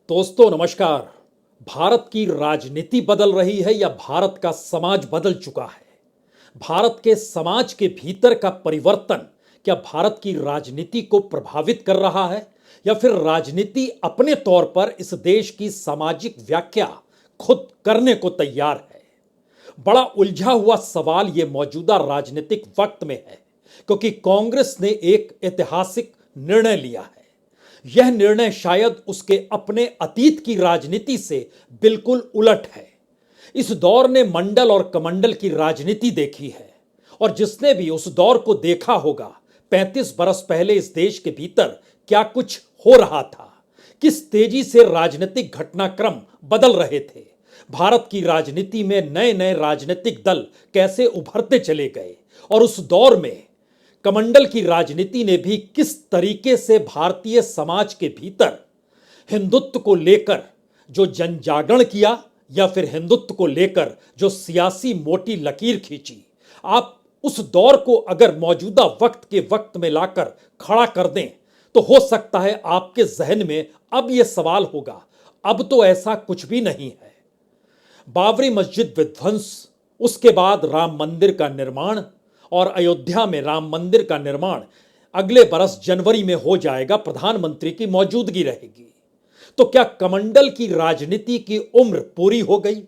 दोस्तों नमस्कार। भारत की राजनीति बदल रही है या भारत का समाज बदल चुका है? भारत के समाज के भीतर का परिवर्तन क्या भारत की राजनीति को प्रभावित कर रहा है या फिर राजनीति अपने तौर पर इस देश की सामाजिक व्याख्या खुद करने को तैयार है? बड़ा उलझा हुआ सवाल ये मौजूदा राजनीतिक वक्त में है, क्योंकि कांग्रेस ने एक ऐतिहासिक निर्णय लिया है। यह निर्णय शायद उसके अपने अतीत की राजनीति से बिल्कुल उलट है। इस दौर ने मंडल और कमंडल की राजनीति देखी है, और जिसने भी उस दौर को देखा होगा, 35 बरस पहले इस देश के भीतर क्या कुछ हो रहा था, किस तेजी से राजनीतिक घटनाक्रम बदल रहे थे, भारत की राजनीति में नए नए राजनीतिक दल कैसे उभरते चले गए, और उस दौर में कमंडल की राजनीति ने भी किस तरीके से भारतीय समाज के भीतर हिंदुत्व को लेकर जो जनजागरण किया या फिर हिंदुत्व को लेकर जो सियासी मोटी लकीर खींची। आप उस दौर को अगर मौजूदा वक्त के वक्त में लाकर खड़ा कर दें तो हो सकता है आपके जहन में अब यह सवाल होगा, अब तो ऐसा कुछ भी नहीं है। बाबरी मस्जिद विध्वंस, उसके बाद राम मंदिर का निर्माण, और अयोध्या में राम मंदिर का निर्माण अगले बरस जनवरी में हो जाएगा, प्रधानमंत्री की मौजूदगी रहेगी। तो क्या कमंडल की राजनीति की उम्र पूरी हो गई?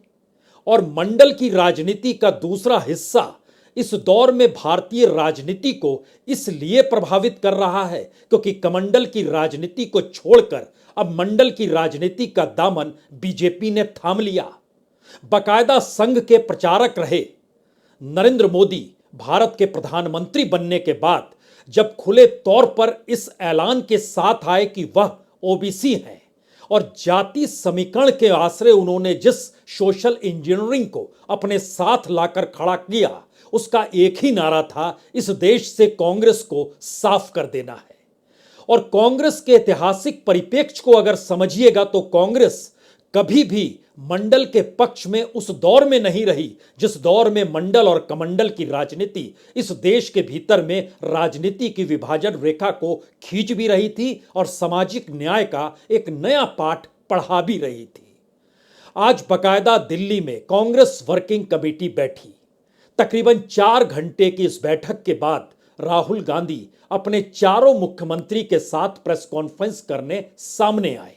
और मंडल की राजनीति का दूसरा हिस्सा इस दौर में भारतीय राजनीति को इसलिए प्रभावित कर रहा है क्योंकि कमंडल की राजनीति को छोड़कर अब मंडल की राजनीति का दामन बीजेपी ने थाम लिया। बाकायदा संघ के प्रचारक रहे नरेंद्र मोदी भारत के प्रधानमंत्री बनने के बाद जब खुले तौर पर इस ऐलान के साथ आए कि वह ओबीसी हैं, और जाति समीकरण के आश्रय उन्होंने जिस सोशल इंजीनियरिंग को अपने साथ लाकर खड़ा किया, उसका एक ही नारा था, इस देश से कांग्रेस को साफ कर देना है। और कांग्रेस के ऐतिहासिक परिप्रेक्ष्य को अगर समझिएगा तो कांग्रेस कभी भी मंडल के पक्ष में उस दौर में नहीं रही जिस दौर में मंडल और कमंडल की राजनीति इस देश के भीतर में राजनीति की विभाजन रेखा को खींच भी रही थी और सामाजिक न्याय का एक नया पाठ पढ़ा भी रही थी। आज बकायदा दिल्ली में कांग्रेस वर्किंग कमेटी बैठी। तकरीबन 4 घंटे की इस बैठक के बाद राहुल गांधी अपने चारों मुख्यमंत्री के साथ प्रेस कॉन्फ्रेंस करने सामने आए।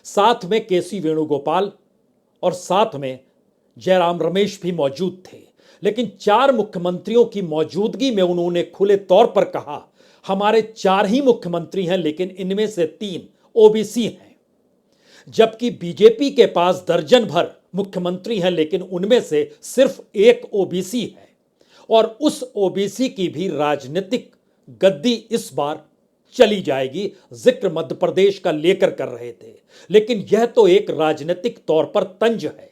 साथ में केसी वेणुगोपाल और साथ में जयराम रमेश भी मौजूद थे, लेकिन 4 मुख्यमंत्रियों की मौजूदगी में उन्होंने खुले तौर पर कहा, हमारे 4 ही मुख्यमंत्री हैं लेकिन इनमें से 3 ओबीसी हैं। जबकि बीजेपी के पास दर्जन भर मुख्यमंत्री हैं लेकिन उनमें से सिर्फ 1 ओबीसी है, और उस ओबीसी की भी राजनीतिक गद्दी इस बार चली जाएगी। जिक्र मध्य प्रदेश का लेकर कर रहे थे, लेकिन यह तो एक राजनीतिक तौर पर तंज है।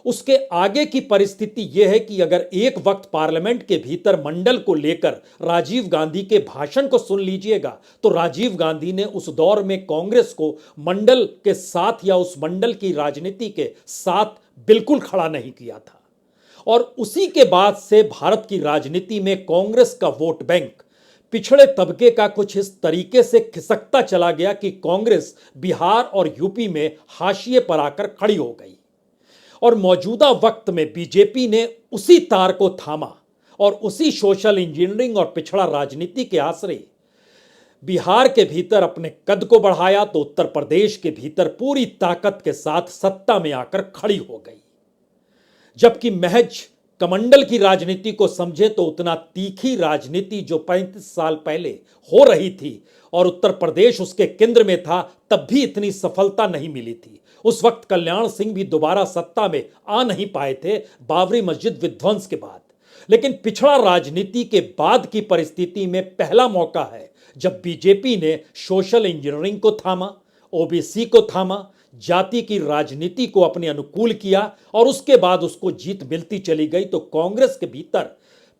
उसके आगे की परिस्थिति यह है कि अगर एक वक्त पार्लियामेंट के भीतर मंडल को लेकर राजीव गांधी के भाषण को सुन लीजिएगा तो राजीव गांधी ने उस दौर में कांग्रेस को मंडल के साथ या उस मंडल की राजनीति के साथ बिल्कुल खड़ा नहीं किया था। और उसी के बाद से भारत की राजनीति में कांग्रेस का वोट बैंक पिछड़े तबके का कुछ इस तरीके से खिसकता चला गया कि कांग्रेस बिहार और यूपी में हाशिए पर आकर खड़ी हो गई। और मौजूदा वक्त में बीजेपी ने उसी तार को थामा और उसी सोशल इंजीनियरिंग और पिछड़ा राजनीति के आश्रय बिहार के भीतर अपने कद को बढ़ाया तो उत्तर प्रदेश के भीतर पूरी ताकत के साथ सत्ता में आकर खड़ी हो गई। जबकि महज कमंडल की राजनीति को समझे तो उतना तीखी राजनीति जो 35 साल पहले हो रही थी और उत्तर प्रदेश उसके केंद्र में था, तब भी इतनी सफलता नहीं मिली थी। उस वक्त कल्याण सिंह भी दोबारा सत्ता में आ नहीं पाए थे बाबरी मस्जिद विध्वंस के बाद। लेकिन पिछड़ा राजनीति के बाद की परिस्थिति में पहला मौका है जब बीजेपी ने सोशल इंजीनियरिंग को थामा, ओबीसी को थामा, जाति की राजनीति को अपने अनुकूल किया, और उसके बाद उसको जीत मिलती चली गई। तो कांग्रेस के भीतर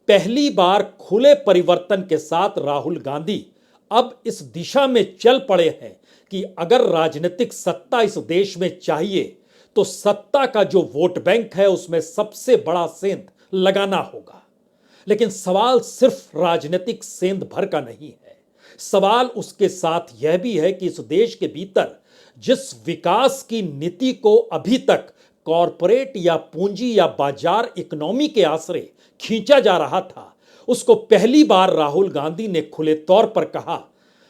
पहली बार खुले परिवर्तन के साथ राहुल गांधी अब इस दिशा में चल पड़े हैं कि अगर राजनीतिक सत्ता इस देश में चाहिए तो सत्ता का जो वोट बैंक है उसमें सबसे बड़ा सेंध लगाना होगा। लेकिन सवाल सिर्फ राजनीतिक सेंध भर का नहीं है, सवाल उसके साथ यह भी है कि इस देश के भीतर जिस विकास की नीति को अभी तक कॉरपोरेट या पूंजी या बाजार इकोनॉमी के आसरे खींचा जा रहा था, उसको पहली बार राहुल गांधी ने खुले तौर पर कहा,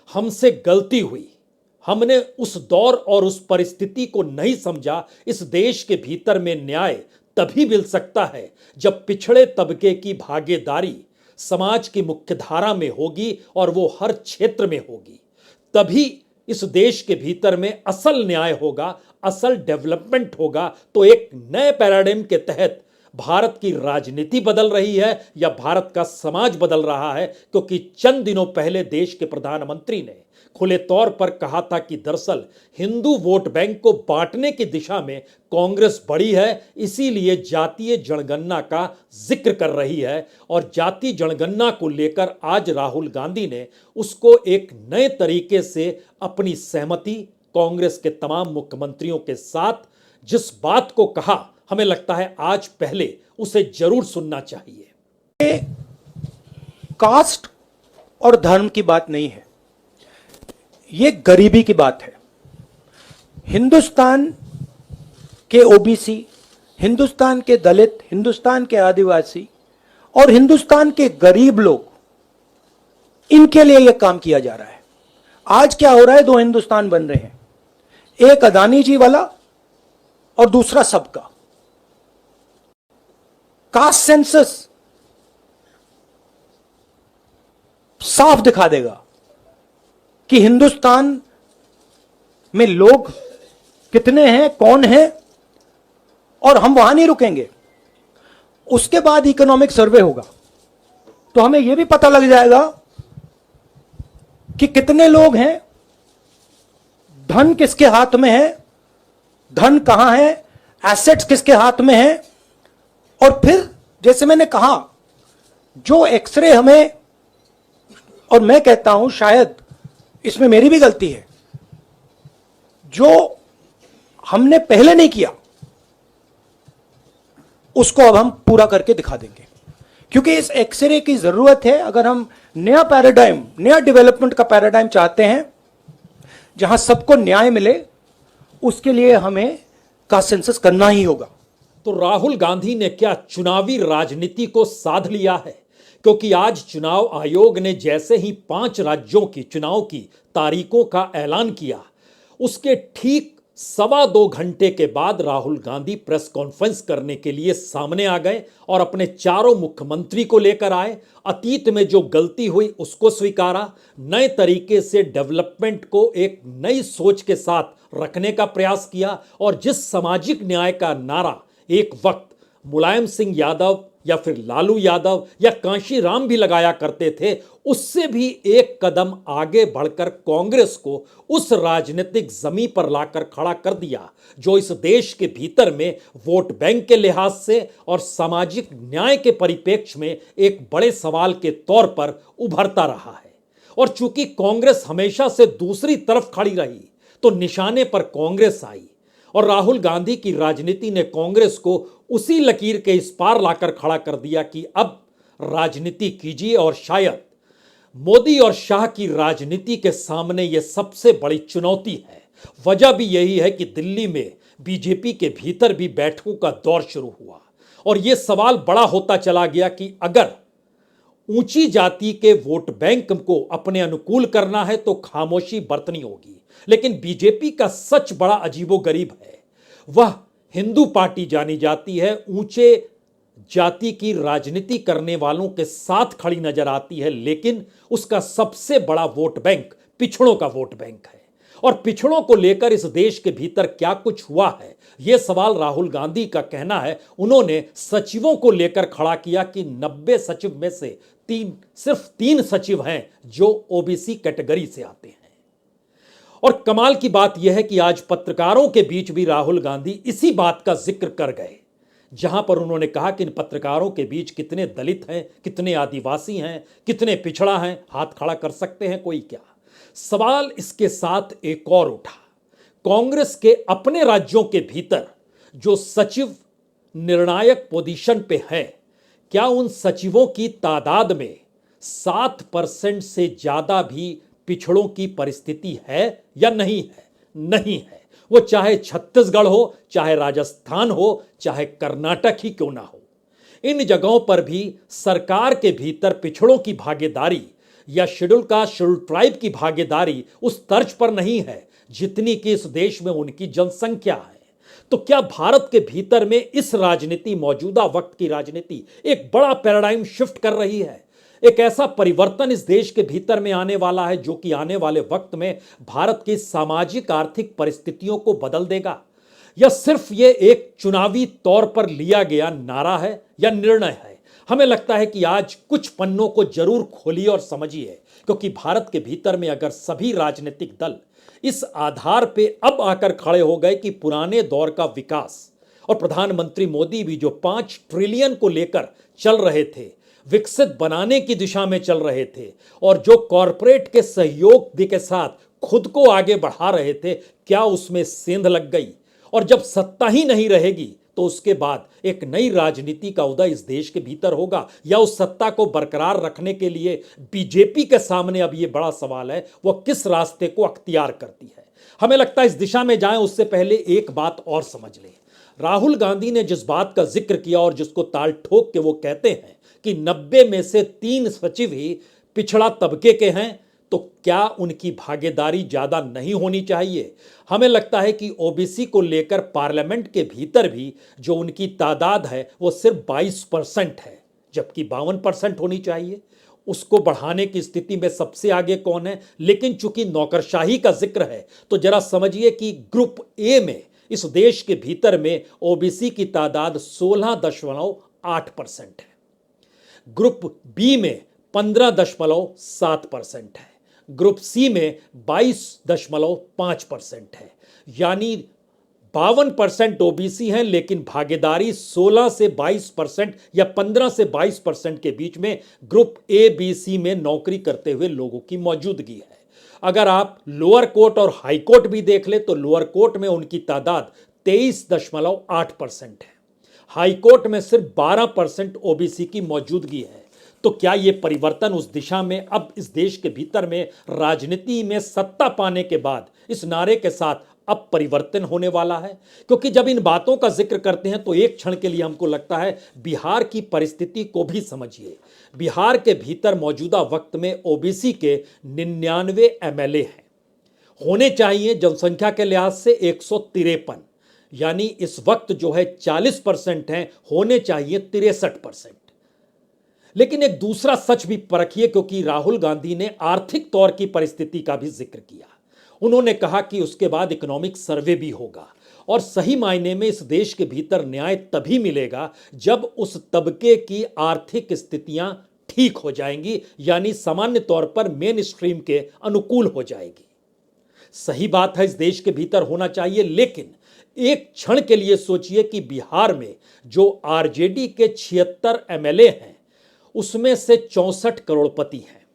हमसे गलती हुई, हमने उस दौर और उस परिस्थिति को नहीं समझा। इस देश के भीतर में न्याय तभी मिल सकता है जब पिछड़े तबके की भागीदारी समाज की मुख्यधारा में होगी और वो हर क्षेत्र में होगी। तभी इस देश के भीतर में असल न्याय होगा, असल डेवलपमेंट होगा। तो एक नए पैराडिम के तहत भारत की राजनीति बदल रही है या भारत का समाज बदल रहा है, क्योंकि चंद दिनों पहले देश के प्रधानमंत्री ने खुले तौर पर कहा था कि दरअसल हिंदू वोट बैंक को बांटने की दिशा में कांग्रेस बढ़ी है, इसीलिए जातीय जनगणना का जिक्र कर रही है। और जातीय जनगणना को लेकर आज राहुल गांधी ने उसको एक नए तरीके से अपनी सहमति कांग्रेस के तमाम मुख्यमंत्रियों के साथ जिस बात को कहा, हमें लगता है आज पहले उसे जरूर सुनना चाहिए। कास्ट और धर्म की बात नहीं है, ये गरीबी की बात है। हिंदुस्तान के ओबीसी, हिंदुस्तान के दलित, हिंदुस्तान के आदिवासी और हिंदुस्तान के गरीब लोग, इनके लिए यह काम किया जा रहा है। आज क्या हो रहा है, दो हिंदुस्तान बन रहे हैं, एक अदानी जी वाला और दूसरा सबका। कास्ट सेंसस साफ दिखा देगा कि हिंदुस्तान में लोग कितने हैं, कौन है, और हम वहां नहीं रुकेंगे। उसके बाद इकोनॉमिक सर्वे होगा तो हमें यह भी पता लग जाएगा कि कितने लोग हैं, धन किसके हाथ में है, धन कहां है, एसेट्स किसके हाथ में है। और फिर जैसे मैंने कहा, जो एक्सरे हमें, और मैं कहता हूं शायद इसमें मेरी भी गलती है, जो हमने पहले नहीं किया उसको अब हम पूरा करके दिखा देंगे, क्योंकि इस एक्सरे की जरूरत है। अगर हम नया पैराडाइम, नया डेवलपमेंट का पैराडाइम चाहते हैं जहां सबको न्याय मिले, उसके लिए हमें कास्ट सेंसस करना ही होगा। तो राहुल गांधी ने क्या चुनावी राजनीति को साध लिया है? क्योंकि आज चुनाव आयोग ने जैसे ही 5 राज्यों की चुनाव की तारीखों का ऐलान किया, उसके ठीक 2.25 घंटे के बाद राहुल गांधी प्रेस कॉन्फ्रेंस करने के लिए सामने आ गए और अपने चारों मुख्यमंत्री को लेकर आए। अतीत में जो गलती हुई उसको स्वीकारा, नए तरीके से डेवलपमेंट को एक नई सोच के साथ रखने का प्रयास किया। और जिस सामाजिक न्याय का नारा एक वक्त मुलायम सिंह यादव या फिर लालू यादव या कांशी राम भी लगाया करते थे, उससे भी एक कदम आगे बढ़कर कांग्रेस को उस राजनीतिक जमीन पर लाकर खड़ा कर दिया जो इस देश के भीतर में वोट बैंक के लिहाज से और सामाजिक न्याय के परिप्रेक्ष्य में एक बड़े सवाल के तौर पर उभरता रहा है। और चूंकि कांग्रेस हमेशा से दूसरी तरफ खड़ी रही, तो निशाने पर कांग्रेस आई और राहुल गांधी की राजनीति ने कांग्रेस को उसी लकीर के इस पार लाकर खड़ा कर दिया कि अब राजनीति कीजिए। और शायद मोदी और शाह की राजनीति के सामने यह सबसे बड़ी चुनौती है। वजह भी यही है कि दिल्ली में बीजेपी के भीतर भी बैठकों का दौर शुरू हुआ और यह सवाल बड़ा होता चला गया कि अगर ऊंची जाति के वोट बैंक को अपने अनुकूल करना है तो खामोशी बरतनी होगी। लेकिन बीजेपी का सच बड़ा अजीबोगरीब है। वह हिंदू पार्टी जानी जाती है, ऊंचे जाति की राजनीति करने वालों के साथ खड़ी नजर आती है, लेकिन उसका सबसे बड़ा वोट बैंक पिछड़ों का वोट बैंक है। और पिछड़ों को लेकर इस देश के भीतर क्या कुछ हुआ है, यह सवाल राहुल गांधी का कहना है। उन्होंने सचिवों को लेकर खड़ा किया कि 90 सचिव में से सिर्फ 3 सचिव हैं जो ओबीसी कैटेगरी से आते हैं। और कमाल की बात यह है कि आज पत्रकारों के बीच भी राहुल गांधी इसी बात का जिक्र कर गए, जहां पर उन्होंने कहा कि इन पत्रकारों के बीच कितने दलित हैं, कितने आदिवासी हैं, कितने पिछड़ा हैं, हाथ खड़ा कर सकते हैं कोई क्या? सवाल इसके साथ एक और उठा, कांग्रेस के अपने राज्यों के भीतर जो सचिव निर्णायक पोजीशन पे हैं, क्या उन सचिवों की तादाद में 7% से ज्यादा भी पिछड़ों की परिस्थिति है या नहीं है? नहीं है। वो चाहे छत्तीसगढ़ हो, चाहे राजस्थान हो, चाहे कर्नाटक ही क्यों ना हो। इन जगहों पर भी सरकार के भीतर पिछड़ों की भागीदारी या शेड्यूल कास्ट शेड्यूल ट्राइब की भागीदारी उस तर्ज पर नहीं है जितनी कि इस देश में उनकी जनसंख्या है। तो क्या भारत के भीतर में इस राजनीति, मौजूदा वक्त की राजनीति एक बड़ा पैराडाइम शिफ्ट कर रही है? एक ऐसा परिवर्तन इस देश के भीतर में आने वाला है जो कि आने वाले वक्त में भारत की सामाजिक आर्थिक परिस्थितियों को बदल देगा? या सिर्फ ये एक चुनावी तौर पर लिया गया नारा है या निर्णय है? हमें लगता है कि आज कुछ पन्नों को जरूर खोलिए और समझिए, क्योंकि भारत के भीतर में अगर सभी राजनीतिक दल इस आधार पे अब आकर खड़े हो गए कि पुराने दौर का विकास, और प्रधानमंत्री मोदी भी जो 5 ट्रिलियन को लेकर चल रहे थे, विकसित बनाने की दिशा में चल रहे थे, और जो कॉरपोरेट के सहयोग के साथ खुद को आगे बढ़ा रहे थे, क्या उसमें सेंध लग गई? और जब सत्ता ही नहीं रहेगी तो उसके बाद एक नई राजनीति का उदय इस देश के भीतर होगा, या उस सत्ता को बरकरार रखने के लिए बीजेपी के सामने अब यह बड़ा सवाल है वह किस रास्ते को अख्तियार करती है। हमें लगता है इस दिशा में जाएं उससे पहले एक बात और समझ लें। राहुल गांधी ने जिस बात का जिक्र किया और जिसको ताल ठोक के वो कहते हैं कि 90 में से 3 सचिव ही पिछड़ा तबके के हैं, तो क्या उनकी भागीदारी ज्यादा नहीं होनी चाहिए? हमें लगता है कि ओबीसी को लेकर पार्लियामेंट के भीतर भी जो उनकी तादाद है वो सिर्फ 22% है, जबकि 52% होनी चाहिए। उसको बढ़ाने की स्थिति में सबसे आगे कौन है? लेकिन चूंकि नौकरशाही का जिक्र है तो जरा समझिए कि ग्रुप ए में इस देश के भीतर में ओबीसी की तादाद 16.8% है, ग्रुप बी में 15.7% है, ग्रुप सी में 22.5% है। यानी 52% ओबीसी हैं, लेकिन भागीदारी 16 से 22% या 15 से 22% के बीच में ग्रुप ए बी सी में नौकरी करते हुए लोगों की मौजूदगी है। अगर आप लोअर कोर्ट और हाई कोर्ट भी देख ले तो लोअर कोर्ट में उनकी तादाद 23.8% है, हाई कोर्ट में सिर्फ 12% ओबीसी की मौजूदगी है। तो क्या यह परिवर्तन उस दिशा में अब इस देश के भीतर में राजनीति में सत्ता पाने के बाद इस नारे के साथ अब परिवर्तन होने वाला है? क्योंकि जब इन बातों का जिक्र करते हैं तो एक क्षण के लिए हमको लगता है बिहार की परिस्थिति को भी समझिए। बिहार के भीतर मौजूदा वक्त में ओबीसी के 99 एमएलए हैं, होने चाहिए जनसंख्या के लिहाज से 153, यानी इस वक्त जो है 40% हैं, होने चाहिए 63%। लेकिन एक दूसरा सच भी परखिए, क्योंकि राहुल गांधी ने आर्थिक तौर की परिस्थिति का भी जिक्र किया। उन्होंने कहा कि उसके बाद इकोनॉमिक सर्वे भी होगा, और सही मायने में इस देश के भीतर न्याय तभी मिलेगा जब उस तबके की आर्थिक स्थितियां ठीक हो जाएंगी, यानी सामान्य तौर पर मेन स्ट्रीम के अनुकूल हो जाएगी। सही बात है, इस देश के भीतर होना चाहिए, लेकिन एक क्षण के लिए सोचिए कि बिहार में जो आरजेडी के 76 एमएलए हैं उसमें से 64 करोड़पति हैं,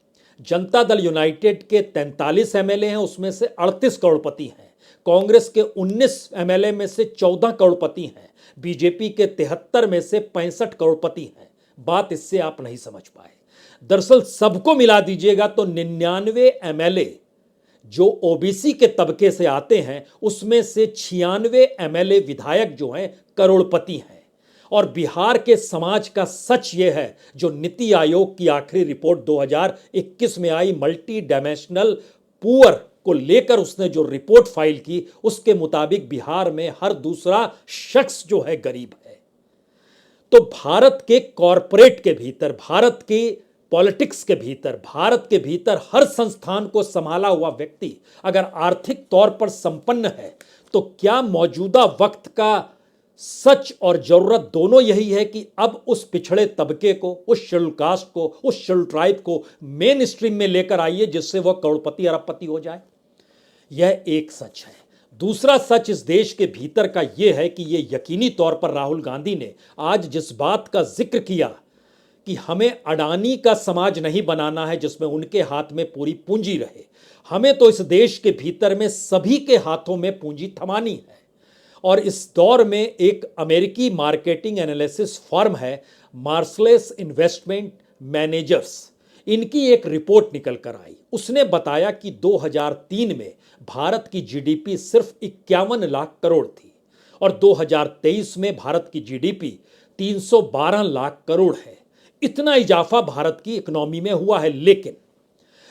जनता दल यूनाइटेड के 43 एमएलए हैं, उसमें से 38 करोड़पति हैं, कांग्रेस के 19 एमएलए में से 14 करोड़पति हैं, बीजेपी के 73 में से 65 करोड़पति हैं। बात इससे आप नहीं समझ पाए। दरअसल सबको मिला दीजिएगा तो 99 एमएलए जो ओबीसी के तबके से आते हैं उसमें से 96 एमएलए विधायक जो हैं करोड़पति हैं। और बिहार के समाज का सच यह है, जो नीति आयोग की आखिरी रिपोर्ट 2021 में आई, मल्टी डायमेंशनल पुअर को लेकर उसने जो रिपोर्ट फाइल की, उसके मुताबिक बिहार में हर दूसरा शख्स जो है गरीब है। तो भारत के कॉरपोरेट के भीतर, भारत के पॉलिटिक्स के भीतर, भारत के भीतर हर संस्थान को संभाला हुआ व्यक्ति अगर आर्थिक तौर पर संपन्न है, तो क्या मौजूदा वक्त का सच और जरूरत दोनों यही है कि अब उस पिछड़े तबके को, उस शेड्यूल कास्ट को, उस शेड्यूल ट्राइब को मेन स्ट्रीम में लेकर आइए जिससे वह करोड़पति अरबपति हो जाए? यह एक सच है। दूसरा सच इस देश के भीतर का यह है कि यह यकीनी तौर पर राहुल गांधी ने आज जिस बात का जिक्र किया कि हमें अडानी का समाज नहीं बनाना है जिसमें उनके हाथ में पूरी पूंजी रहे, हमें तो इस देश के भीतर में सभी के हाथों में पूंजी थमानी है। और इस दौर में एक अमेरिकी मार्केटिंग एनालिसिस फर्म है मार्सलेस इन्वेस्टमेंट मैनेजर्स, इनकी एक रिपोर्ट निकल कर आई। उसने बताया कि 2003 में भारत की जीडीपी सिर्फ 51 लाख करोड़ थी और 2023 में भारत की जीडीपी 312 लाख करोड़ है। इतना इजाफा भारत की इकोनॉमी में हुआ है।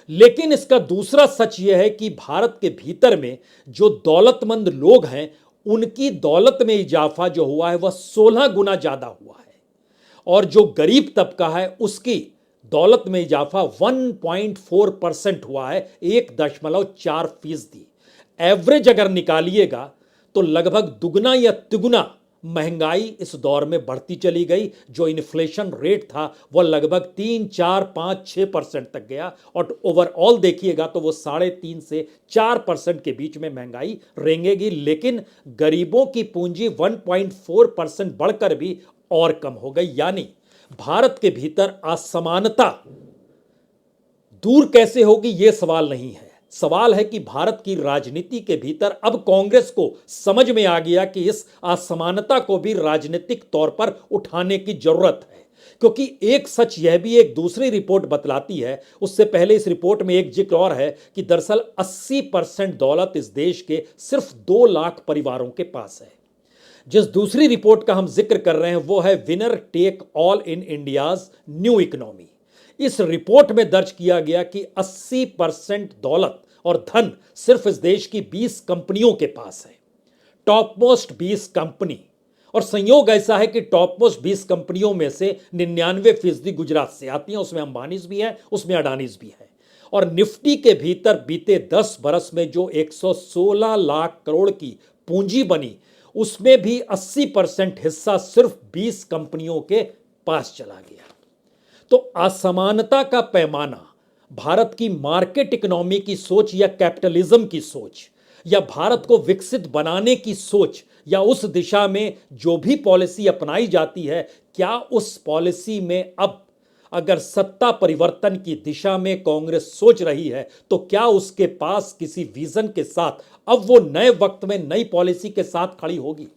लेकिन इसका दूसरा सच यह है कि भारत के भीतर में जो दौलतमंद लोग हैं उनकी दौलत में इजाफा जो हुआ है वह 16 गुना ज्यादा हुआ है और जो गरीब तबका है उसकी दौलत में इजाफा 1.4% हुआ है, 1.4%। एवरेज अगर निकालिएगा तो लगभग दुगना या तिगुना महंगाई इस दौर में बढ़ती चली गई। जो इन्फ्लेशन रेट था वह लगभग 3, 4, 5, 6% तक गया और ओवरऑल देखिएगा तो वो 3.5 से 4% के बीच में महंगाई रेंगेगी। लेकिन गरीबों की पूंजी 1.4% बढ़कर भी और कम हो गई। यानी भारत के भीतर असमानता दूर कैसे होगी यह सवाल नहीं है। सवाल है कि भारत की राजनीति के भीतर अब कांग्रेस को समझ में आ गया कि इस असमानता को भी राजनीतिक तौर पर उठाने की जरूरत है। क्योंकि एक सच यह भी एक दूसरी रिपोर्ट बतलाती है, उससे पहले इस रिपोर्ट में एक जिक्र और है कि दरअसल 80% दौलत इस देश के सिर्फ 2 लाख परिवारों के पास है। जिस दूसरी रिपोर्ट का हम जिक्र कर रहे हैं वो है winner take all in India's new economy. इस रिपोर्ट में दर्ज किया गया कि 80% दौलत और धन सिर्फ इस देश की 20 कंपनियों के पास है, टॉप मोस्ट 20 कंपनी। और संयोग ऐसा है कि टॉप मोस्ट 20 कंपनियों में से 99% गुजरात से आती हैं, उसमें अंबानीज भी है, उसमें अडानीज भी है। और निफ्टी के भीतर बीते 10 बरस में जो 116 लाख करोड़ की पूंजी बनी उसमें भी 80% हिस्सा सिर्फ 20 कंपनियों के पास चला गया। तो असमानता का पैमाना भारत की मार्केट इकोनॉमी की सोच या कैपिटलिज्म की सोच या भारत को विकसित बनाने की सोच या उस दिशा में जो भी पॉलिसी अपनाई जाती है, क्या उस पॉलिसी में अब अगर सत्ता परिवर्तन की दिशा में कांग्रेस सोच रही है तो क्या उसके पास किसी विजन के साथ अब वो नए वक्त में नई पॉलिसी के साथ खड़ी होगी?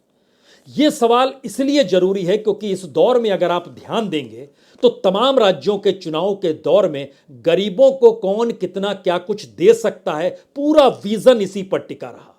यह सवाल इसलिए जरूरी है क्योंकि इस दौर में अगर आप ध्यान देंगे तो तमाम राज्यों के चुनाव के दौर में गरीबों को कौन कितना क्या कुछ दे सकता है, पूरा विजन इसी पर टिका रहा।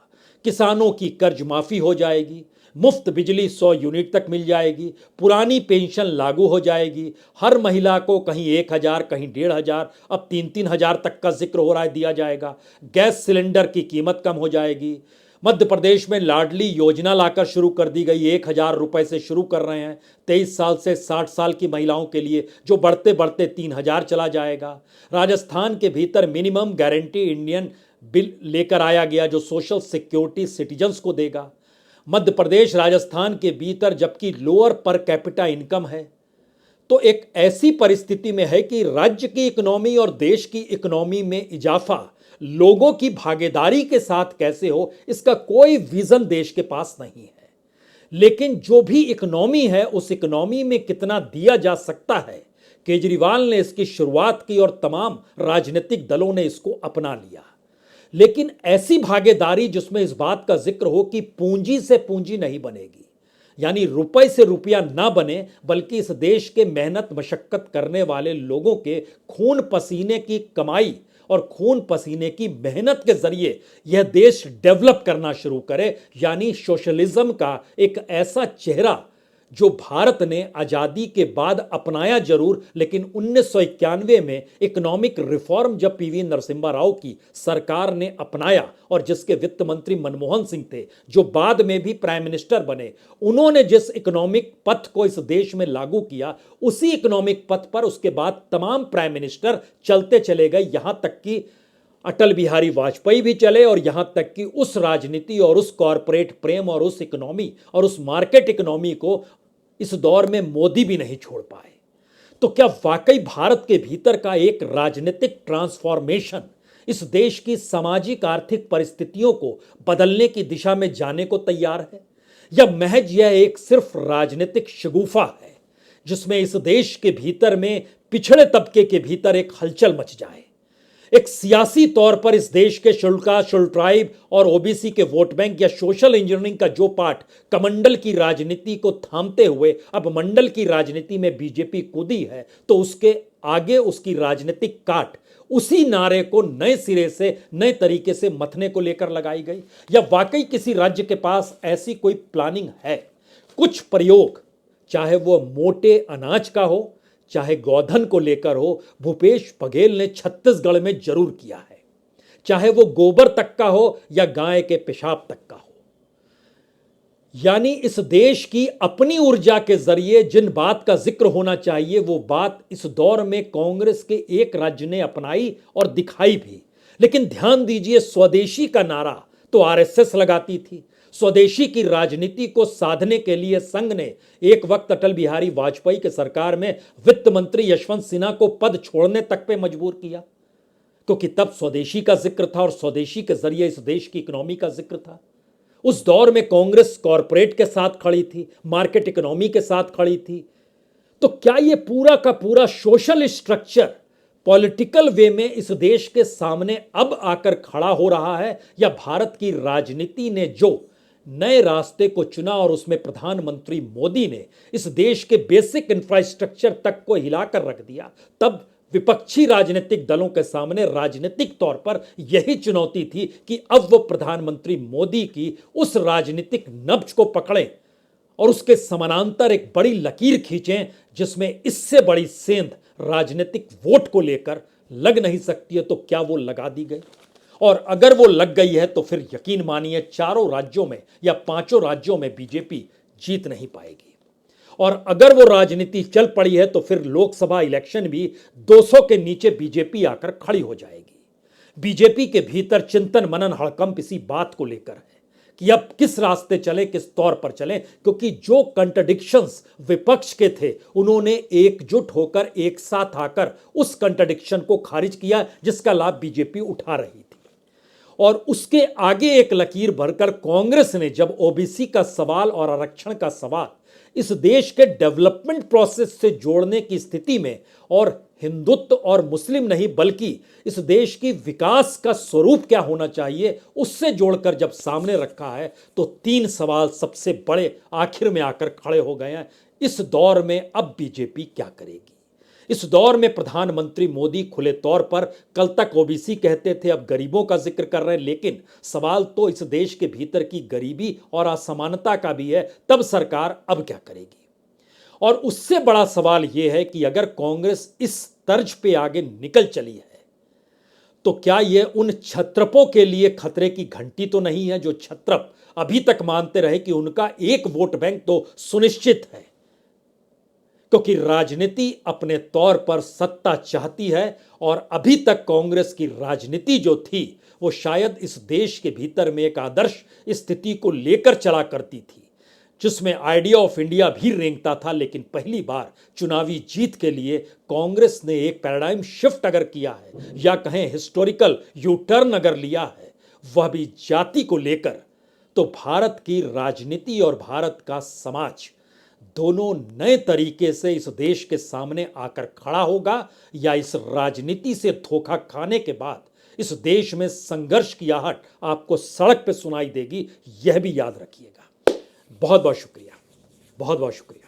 किसानों की कर्ज माफी हो जाएगी, मुफ्त बिजली 100 यूनिट तक मिल जाएगी, पुरानी पेंशन लागू हो जाएगी, हर महिला को कहीं 1,000 कहीं 1,500 अब 3-3 हजार तक का जिक्र हो रहा है दिया जाएगा, गैस सिलेंडर की कीमत कम हो जाएगी। मध्य प्रदेश में लाडली योजना लाकर शुरू कर दी गई, 1,000 रुपए से शुरू कर रहे हैं 23 साल से 60 साल की महिलाओं के लिए, जो बढ़ते बढ़ते 3,000 चला जाएगा। राजस्थान के भीतर मिनिमम गारंटी इंडियन बिल लेकर आया गया जो सोशल सिक्योरिटी सिटीजन्स को देगा। मध्य प्रदेश राजस्थान के भीतर जबकि लोअर पर कैपिटा इनकम है, तो एक ऐसी परिस्थिति में है कि राज्य की इकोनॉमी और देश की इकोनॉमी में इजाफा लोगों की भागीदारी के साथ कैसे हो इसका कोई विजन देश के पास नहीं है। लेकिन जो भी इकोनॉमी है उस इकोनॉमी में कितना दिया जा सकता है, केजरीवाल ने इसकी शुरुआत की और तमाम राजनीतिक दलों ने इसको अपना लिया। लेकिन ऐसी भागीदारी जिसमें इस बात का जिक्र हो कि पूंजी से पूंजी नहीं बनेगी, यानी रुपए से रुपया ना बने, बल्कि इस देश के मेहनत मशक्कत करने वाले लोगों के खून पसीने की कमाई और खून पसीने की मेहनत के जरिए यह देश डेवलप करना शुरू करे, यानी सोशलिज्म का एक ऐसा चेहरा जो भारत ने आजादी के बाद अपनाया जरूर, लेकिन 1991 में इकोनॉमिक रिफॉर्म जब पीवी नरसिम्हा राव की सरकार ने अपनाया और जिसके वित्त मंत्री मनमोहन सिंह थे जो बाद में भी प्राइम मिनिस्टर बने, उन्होंने जिस इकोनॉमिक पथ को इस देश में लागू किया उसी इकोनॉमिक पथ पर उसके बाद तमाम प्राइम मिनिस्टर चलते चले गए, यहां तक कि अटल बिहारी वाजपेयी भी चले और यहां तक कि उस राजनीति और उस कॉरपोरेट प्रेम और उस इकोनॉमी और उस मार्केट इकोनॉमी को इस दौर में मोदी भी नहीं छोड़ पाए। तो क्या वाकई भारत के भीतर का एक राजनीतिक ट्रांसफॉर्मेशन इस देश की सामाजिक आर्थिक परिस्थितियों को बदलने की दिशा में जाने को तैयार है, या महज यह एक सिर्फ राजनीतिक शगुफा है जिसमें इस देश के भीतर में पिछड़े तबके के भीतर एक हलचल मच जाए? एक सियासी तौर पर इस देश के शेड्यूल ट्राइब और ओबीसी के वोट बैंक या सोशल इंजीनियरिंग का जो पार्ट कमंडल की राजनीति को थामते हुए अब मंडल की राजनीति में बीजेपी कूदी है, तो उसके आगे उसकी राजनीतिक काट उसी नारे को नए सिरे से नए तरीके से मथने को लेकर लगाई गई, या वाकई किसी राज्य के पास ऐसी कोई प्लानिंग है? कुछ प्रयोग, चाहे वो मोटे अनाज का हो चाहे गोधन को लेकर हो, भूपेश बघेल ने छत्तीसगढ़ में जरूर किया है। चाहे वो गोबर तक का हो या गाय के पेशाब तक का हो। यानी इस देश की अपनी ऊर्जा के जरिए जिन बात का जिक्र होना चाहिए वो बात इस दौर में कांग्रेस के एक राज्य ने अपनाई और दिखाई भी। लेकिन ध्यान दीजिए, स्वदेशी का नारा तो आरएसएस लगाती थी। स्वदेशी की राजनीति को साधने के लिए संघ ने एक वक्त अटल बिहारी वाजपेयी के सरकार में वित्त मंत्री यशवंत सिन्हा को पद छोड़ने तक पे मजबूर किया, क्योंकि तब स्वदेशी का जिक्र था और स्वदेशी के जरिए इस देश की इकोनॉमी का जिक्र था। उस दौर में कांग्रेस कॉरपोरेट के साथ खड़ी थी, मार्केट इकोनॉमी के साथ खड़ी थी। तो क्या ये पूरा का पूरा सोशल स्ट्रक्चर पॉलिटिकल वे में इस देश के सामने अब आकर खड़ा हो रहा है, या भारत की राजनीति ने जो नए रास्ते को चुना और उसमें प्रधानमंत्री मोदी ने इस देश के बेसिक इंफ्रास्ट्रक्चर तक को हिलाकर रख दिया, तब विपक्षी राजनीतिक दलों के सामने राजनीतिक तौर पर यही चुनौती थी कि अब वो प्रधानमंत्री मोदी की उस राजनीतिक नब्ज को पकड़ें और उसके समानांतर एक बड़ी लकीर खींचें जिसमें इससे बड़ी सेंध राजनीतिक वोट को लेकर लग नहीं सकती है। तो क्या वो लगा दी गई? और अगर वो लग गई है तो फिर यकीन मानिए चारों राज्यों में या पांचों राज्यों में बीजेपी जीत नहीं पाएगी। और अगर वो राजनीति चल पड़ी है तो फिर लोकसभा इलेक्शन भी 200 के नीचे बीजेपी आकर खड़ी हो जाएगी। बीजेपी के भीतर चिंतन मनन हड़कंप इसी बात को लेकर है कि अब किस रास्ते चले, किस तौर पर चलें, क्योंकि जो कंट्रडिक्शंस विपक्ष के थे उन्होंने एकजुट होकर एक साथ आकर उस कंट्रडिक्शन को खारिज किया जिसका लाभ बीजेपी उठा रही थी। और उसके आगे एक लकीर भरकर कांग्रेस ने जब ओबीसी का सवाल और आरक्षण का सवाल इस देश के डेवलपमेंट प्रोसेस से जोड़ने की स्थिति में, और हिंदुत्व और मुस्लिम नहीं बल्कि इस देश की विकास का स्वरूप क्या होना चाहिए उससे जोड़कर जब सामने रखा है, तो 3 सवाल सबसे बड़े आखिर में आकर खड़े हो गए हैं। इस दौर में अब बीजेपी क्या करेगी? इस दौर में प्रधानमंत्री मोदी खुले तौर पर कल तक ओबीसी कहते थे, अब गरीबों का जिक्र कर रहे हैं, लेकिन सवाल तो इस देश के भीतर की गरीबी और असमानता का भी है। तब सरकार अब क्या करेगी? और उससे बड़ा सवाल यह है कि अगर कांग्रेस इस तर्ज पे आगे निकल चली है तो क्या यह उन क्षत्रपों के लिए खतरे की घंटी तो नहीं है जो क्षत्रप अभी तक मानते रहे कि उनका एक वोट बैंक तो सुनिश्चित है, क्योंकि राजनीति अपने तौर पर सत्ता चाहती है। और अभी तक कांग्रेस की राजनीति जो थी वो शायद इस देश के भीतर में एक आदर्श स्थिति को लेकर चला करती थी जिसमें आइडिया ऑफ इंडिया भी रेंगता था। लेकिन पहली बार चुनावी जीत के लिए कांग्रेस ने एक पैराडाइम शिफ्ट अगर किया है या कहें हिस्टोरिकल यू टर्न अगर लिया है, वह भी जाति को लेकर, तो भारत की राजनीति और भारत का समाज दोनों नए तरीके से इस देश के सामने आकर खड़ा होगा, या इस राजनीति से धोखा खाने के बाद इस देश में संघर्ष की आहट आपको सड़क पे सुनाई देगी, यह भी याद रखिएगा। बहुत बहुत शुक्रिया, बहुत बहुत शुक्रिया।